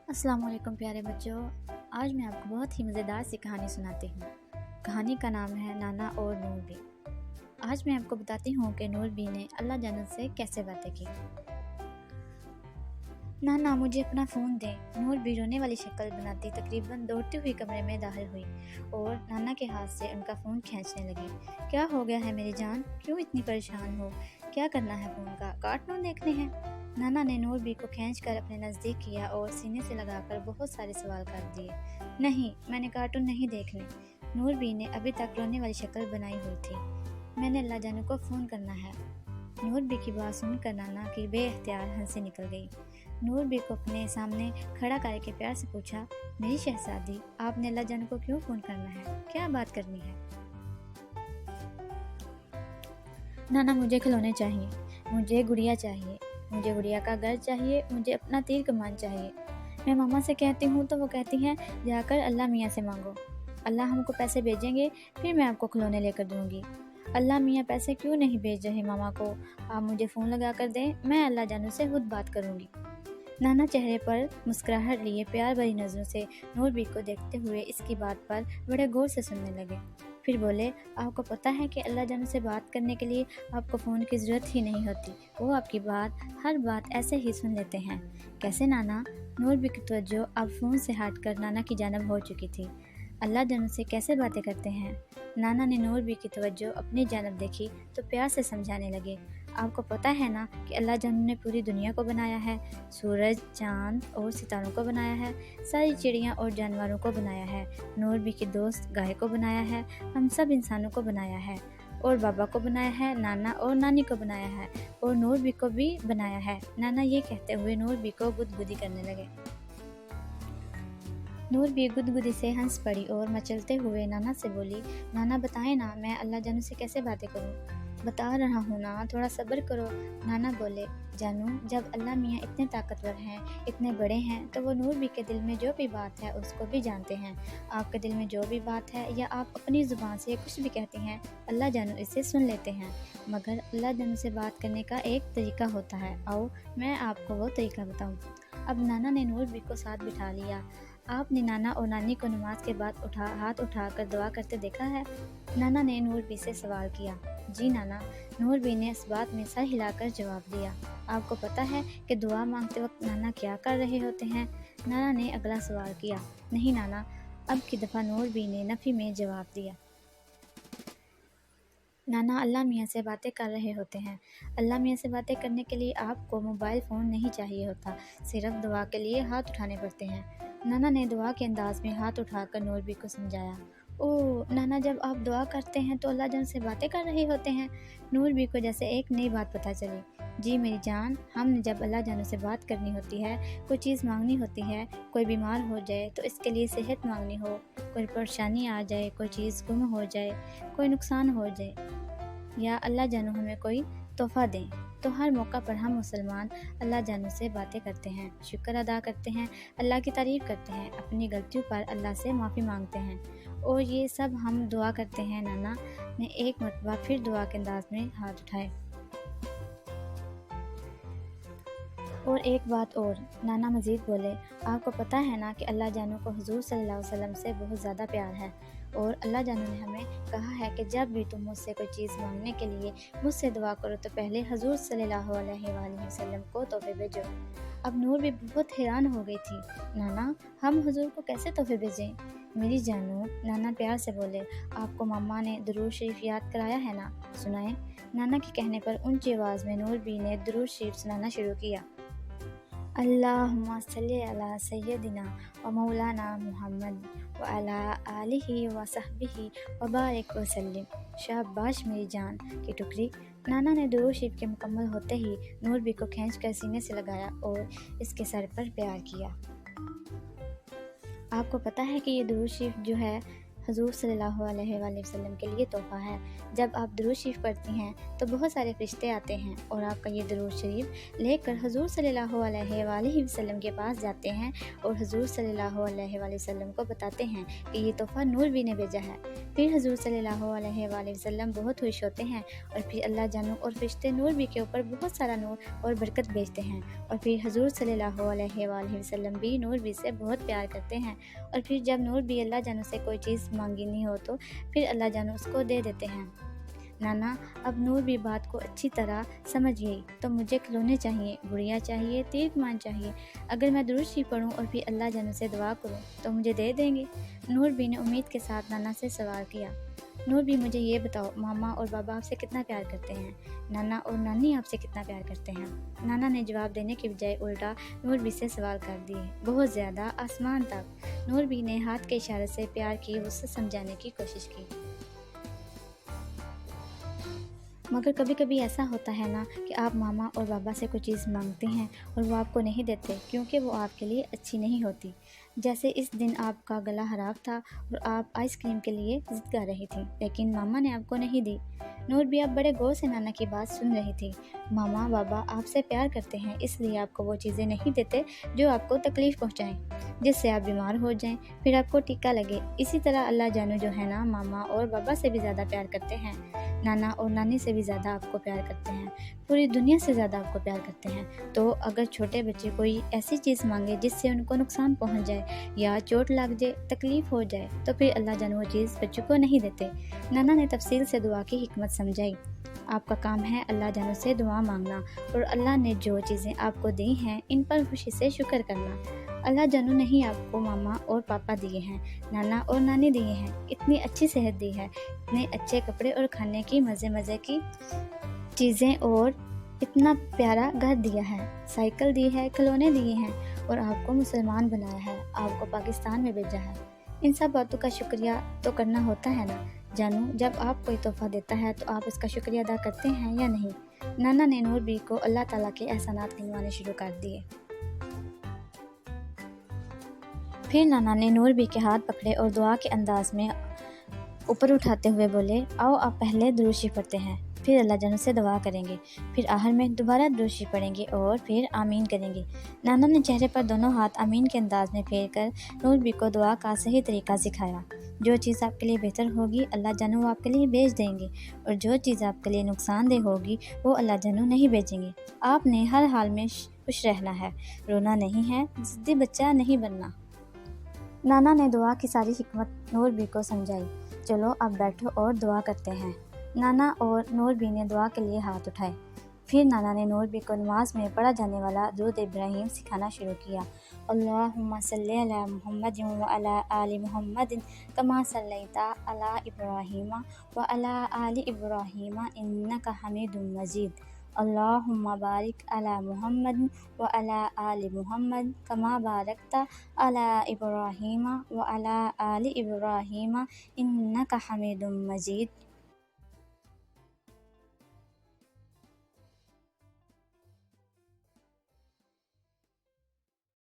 السلام علیکم پیارے بچوں، آج میں آپ کو بہت ہی مزیدار سی کہانی سناتی ہوں۔ کہانی کا نام ہے نانا اور نور بی۔ آج میں آپ کو بتاتی ہوں کہ نور بی نے اللہ جانو سے کیسے باتیں کی۔ نانا مجھے اپنا فون دیں، نور بی رونے والی شکل بناتی تقریباً دوڑتی ہوئی کمرے میں داخل ہوئی اور نانا کے ہاتھ سے ان کا فون کھینچنے لگی۔ کیا ہو گیا ہے میری جان؟ کیوں اتنی پریشان ہو؟ کیا کرنا ہے فون کا؟ کارٹون دیکھنے ہیں؟ نانا نے نور بی کو کھینچ کر اپنے نزدیک کیا اور سینے سے لگا کر بہت سارے سوال کر دیے۔ نہیں، میں نے کارٹون نہیں دیکھنے۔ نور بی نے ابھی تک رونے والی شکل بنائی ہوئی تھی۔ میں نے اللہ جانو کو فون کرنا ہے۔ نور بی کی بات سن کر نانا کی بے اختیار ہنسی نکل گئی۔ نور بی کو اپنے سامنے کھڑا کر کے پیار سے پوچھا، میری شہزادی، آپ نے اللہ جانو کو کیوں فون کرنا ہے؟ کیا بات کرنی ہے؟ نانا مجھے کھلونے چاہیے، مجھے گڑیا چاہیے، مجھے گڑیا کا گھر چاہیے، مجھے اپنا تیر کمان چاہیے۔ میں ماما سے کہتی ہوں تو وہ کہتی ہیں جا کر اللہ میاں سے مانگو، اللہ ہم کو پیسے بھیجیں گے پھر میں آپ کو کھلونے لے کر دوں گی۔ اللہ میاں پیسے کیوں نہیں بھیج رہے ماما کو؟ آپ مجھے فون لگا کر دیں، میں اللہ جانو سے خود بات کروں گی۔ نانا چہرے پر مسکراہٹ لیے پیار بھری نظروں سے نور بی کو دیکھتے ہوئے اس کی بات پر بڑے غور سے سننے لگے۔ پھر بولے، آپ کو پتہ ہے کہ اللہ جانو سے بات کرنے کے لیے آپ کو فون کی ضرورت ہی نہیں ہوتی، وہ آپ کی ہر بات ایسے ہی سن لیتے ہیں۔ کیسے نانا؟ نور بی کی توجہ اب فون سے ہٹ کر نانا کی جانب ہو چکی تھی۔ اللہ جانو سے کیسے باتیں کرتے ہیں؟ نانا نے نور بی کی توجہ اپنی جانب دیکھی تو پیار سے سمجھانے لگے۔ آپ کو پتہ ہے نا کہ اللہ جانو نے پوری دنیا کو بنایا ہے، سورج، چاند اور ستاروں کو بنایا ہے، ساری چڑیاں اور جانوروں کو بنایا ہے، نور بی کے دوست گائے کو بنایا ہے، ہم سب انسانوں کو بنایا ہے، اور بابا کو بنایا ہے، نانا اور نانی کو بنایا ہے، اور نور بی کو بھی بنایا ہے۔ نانا یہ کہتے ہوئے نور بی کو گدگدی کرنے لگے۔ نور بی گدگدی سے ہنس پڑی اور مچلتے ہوئے نانا سے بولی، نانا بتائیں نا، میں اللہ جانو سے کیسے باتیں کروں؟ بتا رہا ہوں نا، تھوڑا صبر کرو۔ نانا بولے، جانو، جب اللہ میاں اتنے طاقتور ہیں، اتنے بڑے ہیں، تو وہ نور بی کے دل میں جو بھی بات ہے اس کو بھی جانتے ہیں۔ آپ کے دل میں جو بھی بات ہے یا آپ اپنی زبان سے کچھ بھی کہتے ہیں، اللہ جانو اسے سن لیتے ہیں۔ مگر اللہ جانو سے بات کرنے کا ایک طریقہ ہوتا ہے، آؤ میں آپ کو وہ طریقہ بتاؤں۔ اب نانا نے نور بی کو ساتھ بٹھا لیا۔ آپ نے نانا اور نانی کو نماز کے بعد ہاتھ اٹھا کر دعا کرتے دیکھا ہے؟ نانا نے نور بی سے سوال کیا۔ جی نانا، نور بی نے اس بات میں سر ہلا کر جواب دیا۔ آپ کو پتہ ہے کہ دعا مانگتے وقت نانا کیا کر رہے ہوتے ہیں؟ نانا نے اگلا سوال کیا۔ نہیں نانا، اب کی دفعہ نور بی نے نفی میں جواب دیا۔ نانا اللہ میاں سے باتیں کر رہے ہوتے ہیں۔ اللہ میاں سے باتیں کرنے کے لیے آپ کو موبائل فون نہیں چاہیے ہوتا، صرف دعا کے لیے ہاتھ اٹھانے پڑتے ہیں۔ نانا نے دعا کے انداز میں ہاتھ اٹھا کر نور بی کو سمجھایا۔ اوہ نانا، جب آپ دعا کرتے ہیں تو اللہ جان سے باتیں کر رہے ہوتے ہیں؟ نور بی کو جیسے ایک نئی بات پتہ چلی۔ جی میری جان، ہم نے جب اللہ جانوں سے بات کرنی ہوتی ہے، کوئی چیز مانگنی ہوتی ہے، کوئی بیمار ہو جائے تو اس کے لیے صحت مانگنی ہو، کوئی پریشانی آ جائے، کوئی چیز گم ہو جائے، کوئی نقصان ہو جائے، یا اللہ جانو ہمیں کوئی تحفہ دیں، تو ہر موقع پر ہم مسلمان اللہ جانو سے باتیں کرتے ہیں، شکر ادا کرتے ہیں، اللہ کی تعریف کرتے ہیں، اپنی غلطیوں پر اللہ سے معافی مانگتے ہیں، اور یہ سب ہم دعا کرتے ہیں۔ نانا نے ایک مرتبہ پھر دعا کے انداز میں ہاتھ اٹھائے۔ اور ایک بات اور، نانا مزید بولے، آپ کو پتہ ہے نا کہ اللہ جانو کو حضور صلی اللہ علیہ وسلم سے بہت زیادہ پیار ہے، اور اللہ جانو نے ہمیں کہا ہے کہ جب بھی تم مجھ سے کوئی چیز مانگنے کے لیے مجھ سے دعا کرو تو پہلے حضور صلی اللہ علیہ وآلہ وسلم کو تحفے بھیجو۔ اب نور بھی بہت حیران ہو گئی تھی۔ نانا، ہم حضور کو کیسے تحفے بھیجیں؟ میری جانو، نانا پیار سے بولے، آپ کو ماما نے درود شریف یاد کرایا ہے نا، سنائیں۔ نانا کے کہنے پر اونچی آواز میں نور بی نے درود شریف سنانا شروع کیا۔ اللہم صلی علی سیدنا و مولانا محمد وعلی آلہ و صحبہ وبارک وسلم۔ شاباش میری جان کی ٹکڑی۔ نانا نے درود شریف کے مکمل ہوتے ہی نور بی کو کھینچ کر سینے سے لگایا اور اس کے سر پر پیار کیا۔ آپ کو پتہ ہے کہ یہ درود شریف جو ہے حضور صلی اللہ علیہ وآلہ وسلم کے لیے تحفہ ہے۔ جب آپ درود شریف پڑھتی ہیں تو بہت سارے فرشتے آتے ہیں اور آپ کا یہ درود شریف لے کر حضور صلی اللہ علیہ وآلہ وسلم کے پاس جاتے ہیں اور حضور صلی اللہ علیہ وآلہ وسلم کو بتاتے ہیں کہ یہ تحفہ نور بھی نے بھیجا ہے۔ پھر حضور صلی اللہ علیہ وآلہ وسلم بہت خوش ہوتے ہیں اور پھر اللہ جانو اور فرشتے نور بھی کے اوپر بہت سارا نور اور برکت بھیجتے ہیں، اور پھر حضور صلی اللہ علیہ وآلہ وسلم بھی نور بھی سے بہت پیار کرتے ہیں، اور پھر جب نور بھی اللہ جانو سے کوئی چیز مانگی نہیں ہو تو پھر اللہ جانو اس کو دے دیتے ہیں۔ نانا اب نور بھی بات کو اچھی طرح سمجھ گئی، تو مجھے کھلونے چاہیے، گڑیا چاہیے، تیر کمان چاہیے۔ اگر میں درود شریف پڑھوں اور پھر اللہ جانو سے دعا کروں تو مجھے دے دیں گے؟ نور بھی نے امید کے ساتھ نانا سے سوال کیا۔ نور بھی مجھے یہ بتاؤ، ماما اور بابا آپ سے کتنا پیار کرتے ہیں؟ نانا اور نانی آپ سے کتنا پیار کرتے ہیں؟ نانا نے جواب دینے کی بجائے الٹا نور بھی سے سوال کر دیے، بہت زیادہ، آسمان تک۔ نور بھی نے ہاتھ کے اشارے سے پیار کی وسعت سمجھانے کی کوشش کی۔ مگر کبھی کبھی ایسا ہوتا ہے نا کہ آپ ماما اور بابا سے کوئی چیز مانگتے ہیں اور وہ آپ کو نہیں دیتے کیونکہ وہ آپ کے لیے اچھی نہیں ہوتی۔ جیسے اس دن آپ کا گلا خراب تھا اور آپ آئس کریم کے لیے ضد کر رہی تھی لیکن ماما نے آپ کو نہیں دی۔ نور بھی اب بڑے غور سے نانا کی بات سن رہی تھی۔ ماما بابا آپ سے پیار کرتے ہیں، اس لیے آپ کو وہ چیزیں نہیں دیتے جو آپ کو تکلیف پہنچائیں، جس سے آپ بیمار ہو جائیں، پھر آپ کو ٹیکا لگے۔ اسی طرح اللہ جانو جو ہے نا، ماما اور بابا سے بھی زیادہ پیار کرتے ہیں، نانا اور نانی سے بھی زیادہ آپ کو پیار کرتے ہیں، پوری دنیا سے زیادہ آپ کو پیار کرتے ہیں۔ تو اگر چھوٹے بچے کوئی ایسی چیز مانگے جس سے ان کو نقصان پہنچ جائے یا چوٹ لگ جائے، تکلیف ہو جائے، تو پھر اللہ جانو وہ چیز بچوں کو نہیں دیتے۔ نانا نے تفصیل سے دعا کی حکمت سمجھائی۔ آپ کا کام ہے اللہ جانو سے دعا مانگنا اور اللہ نے جو چیزیں آپ کو دی ہیں ان پر خوشی سے شکر کرنا۔ اللہ جانو نہیں آپ کو ماما اور پاپا دیے ہیں، نانا اور نانی دیے ہیں، اتنی اچھی صحت دی ہے، اتنے اچھے کپڑے اور کھانے کی مزے کی چیزیں، اور اتنا پیارا گھر دیا ہے، سائیکل دی ہے، کھلونے دیے ہیں، اور آپ کو مسلمان بنایا ہے، آپ کو پاکستان میں بھیجا ہے۔ ان سب باتوں کا شکریہ تو کرنا ہوتا ہے نا جانو۔ جب آپ کوئی تحفہ دیتا ہے تو آپ اس کا شکریہ ادا کرتے ہیں یا نہیں؟ نانا نے نور بی کو اللہ تعالیٰ کے احسانات گنوانے شروع کر دیے۔ پھر نانا نے نور بی کے ہاتھ پکڑے اور دعا کے انداز میں اوپر اٹھاتے ہوئے بولے، آؤ آپ پہلے درود شریف پڑھتے ہیں، پھر اللہ جانو سے دعا کریں گے، پھر آخر میں دوبارہ درود شریف پڑھیں گے اور پھر آمین کریں گے۔ نانا نے چہرے پر دونوں ہاتھ آمین کے انداز میں پھیر کر نور بی کو دعا کا صحیح طریقہ سکھایا۔ جو چیز آپ کے لیے بہتر ہوگی اللہ جانو وہ آپ کے لیے بھیج دیں گے، اور جو چیز آپ کے لیے نقصان دہ ہوگی وہ اللہ جانو نہیں بھیجیں گے۔ آپ نے ہر حال میں خوش رہنا ہے، رونا نہیں ہے، ضدی بچہ نہیں بننا۔ نانا نے دعا کی ساری حکمت نور بی کو سمجھائی۔ چلو اب بیٹھو اور دعا کرتے ہیں۔ نانا اور نور بی نے دعا کے لیے ہاتھ اٹھائے۔ پھر نانا نے نور بی کو نماز میں پڑھا جانے والا درود ابراہیم سکھانا شروع کیا۔ اللہم صلی علی محمد وعلی آل محمد کما صلیت علی ابراہیم وعلی آل ابراہیم انک حمید مجید۔ اللہم بارک علی محمد وعلی آل محمد کما بارکت علی ابراہیم وعلی آل ابراہیم انک حمید مجید۔